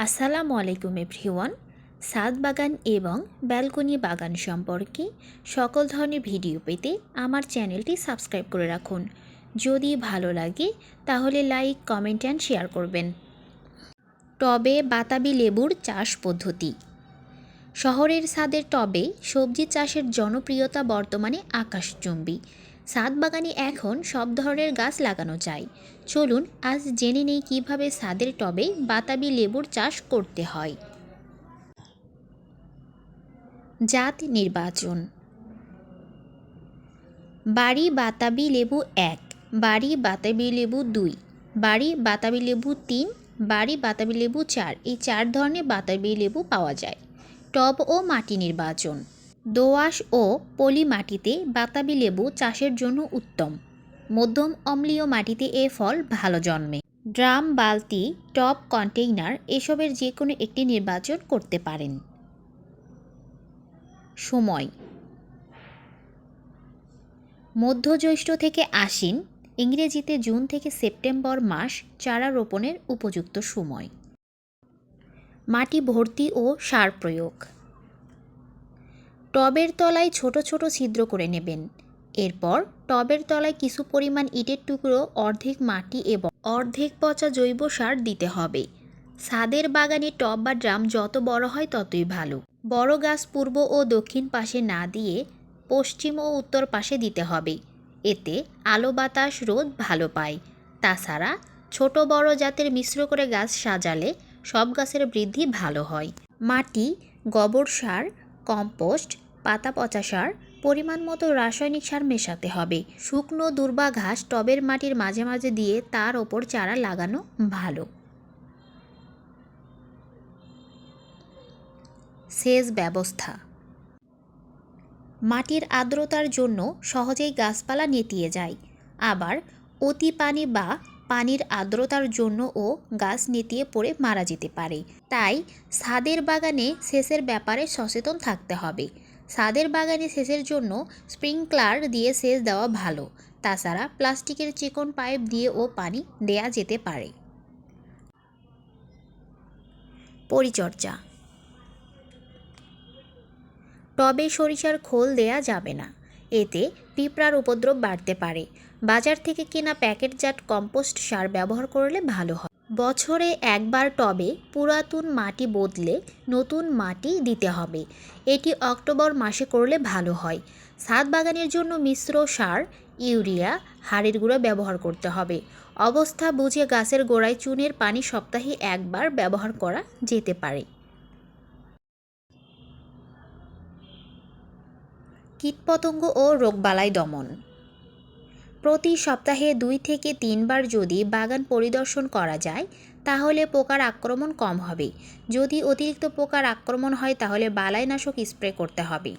আসসালামু আলাইকুম এভরিওয়ান। ছাদ বাগান এবং ব্যালকনি বাগান সম্পর্কে সকল ধরনের ভিডিও পেতে আমার চ্যানেলটি সাবস্ক্রাইব করে রাখুন। যদি ভালো লাগে তাহলে লাইক, কমেন্ট অ্যান্ড শেয়ার করবেন। টবে বাতাবি লেবুর চাষ পদ্ধতি। শহরের ছাদের টবে সবজি চাষের জনপ্রিয়তা বর্তমানে আকাশচুম্বী। ছাদ বাগানে এখন সব ধরনের গাছ লাগানো যায়। চলুন আজ জেনে নেই কীভাবে ছাদের টবে বাতাবি লেবুর চাষ করতে হয়। জাত নির্বাচন। বাড়ি বাতাবি লেবু 1, বাড়ি বাতাবি লেবু 2, বাড়ি বাতাবি লেবু 3, বাড়ি বাতাবি লেবু 4, এই 4 ধরনের বাতাবি লেবু পাওয়া যায়। টব ও মাটি নির্বাচন। দোআঁশ ও পলি মাটিতে বাতাবি লেবু চাষের জন্য উত্তম। মধ্যম অম্লীয় মাটিতে এ ফল ভালো জন্মে। ড্রাম, বালতি, টব, কন্টেইনার এসবের যে কোনো একটি নির্বাচন করতে পারেন। সময় মধ্য জ্যৈষ্ঠ থেকে আশ্বিন, ইংরেজিতে জুন থেকে সেপ্টেম্বর মাস চারা রোপণের উপযুক্ত সময়। মাটি ভর্তি ও সার প্রয়োগ। টবের তলায় ছোট ছোট ছিদ্র করে নেবেন। এরপর টবের তলায় কিছু পরিমাণ ইটের টুকরো, অর্ধেক মাটি এবং অর্ধেক পচা জৈব সার দিতে হবে। ছাদের বাগানে টব বা ড্রাম যত বড় হয় ততই ভালো। বড় গাছ পূর্ব ও দক্ষিণ পাশে না দিয়ে পশ্চিম ও উত্তর পাশে দিতে হবে। এতে আলো বাতাস রোদ ভালো পায়। তাছাড়া ছোট বড় জাতের মিশ্র করে গাছ সাজালে সব গাছের বৃদ্ধি ভালো হয়। মাটি, গোবর সার, কম্পোস্ট, পাতা পচা সার, পরিমাণ মতো রাসায়নিক সার মেশাতে হবে। শুকনো দুর্বা ঘাস টবের মাটির মাঝে মাঝে দিয়ে তার ওপর চারা লাগানো ভালো। সেচ ব্যবস্থা। মাটির আর্দ্রতার জন্য সহজেই গাছপালা নেতিয়ে যায়, আবার অতি পানি বা পানির আর্দ্রতার জন্যও গাছ নেতিয়ে পড়ে মারা যেতে পারে। তাই ছাদের বাগানে সেচের ব্যাপারে সচেতন থাকতে হবে। ছাদের বাগানে সেচের জন্য স্প্রিংকলার দিয়ে সেচ দেওয়া ভালো। তাছাড়া প্লাস্টিকের চিকন পাইপ দিয়েও পানি দেয়া যেতে পারে। পরিচর্যা। টবে সরিষার খোল দেয়া যাবে না, এতে পিঁপড়ার উপদ্রব বাড়তে পারে। বাজার থেকে কেনা প্যাকেটজাত কম্পোস্ট সার ব্যবহার করলে ভালো হয়। বছরে একবার টবে পুরাতন মাটি বদলে নতুন মাটি দিতে হবে। এটি অক্টোবর মাসে করলে ভালো হয়। ছাদ বাগানের জন্য মিশ্র সার, ইউরিয়া, হাড়ের গুঁড়ো ব্যবহার করতে হবে। অবস্থা বুঝে গাছের গোড়ায় চুনের পানি সপ্তাহে একবার ব্যবহার করা যেতে পারে। কীটপতঙ্গ ও রোগবালাই দমন। প্রতি সপ্তাহে 2 থেকে 3 বার যদি বাগান পরিদর্শন করা যায় তাহলে পোকার আক্রমণ কম হবে। যদি অতিরিক্ত পোকার আক্রমণ হয় তাহলে বালাইনাশক স্প্রে করতে হবে।